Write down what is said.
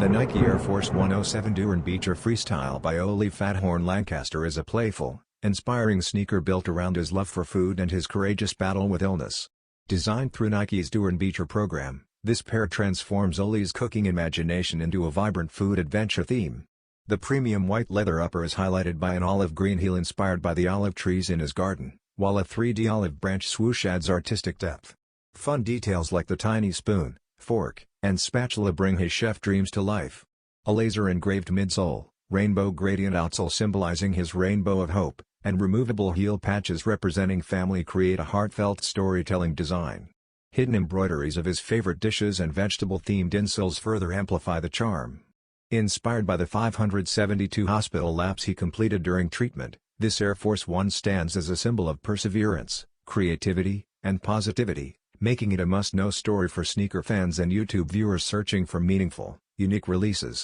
The Nike Air Force 107 Doernbecher Freestyle by Oli Fathorn-Lancaster is a playful, inspiring sneaker built around his love for food and his courageous battle with illness. Designed through Nike's Doernbecher program, this pair transforms Oli's cooking imagination into a vibrant food adventure theme. The premium white leather upper is highlighted by an olive green heel inspired by the olive trees in his garden, while a 3D olive branch swoosh adds artistic depth. Fun details like the tiny spoon, fork, and spatula bring his chef dreams to life. A laser-engraved midsole, rainbow gradient outsole symbolizing his rainbow of hope, and removable heel patches representing family create a heartfelt storytelling design. Hidden embroideries of his favorite dishes and vegetable-themed insoles further amplify the charm. Inspired by the 572 hospital laps he completed during treatment, this Air Force One stands as a symbol of perseverance, creativity, and positivity, making it a must-know story for sneaker fans and YouTube viewers searching for meaningful, unique releases.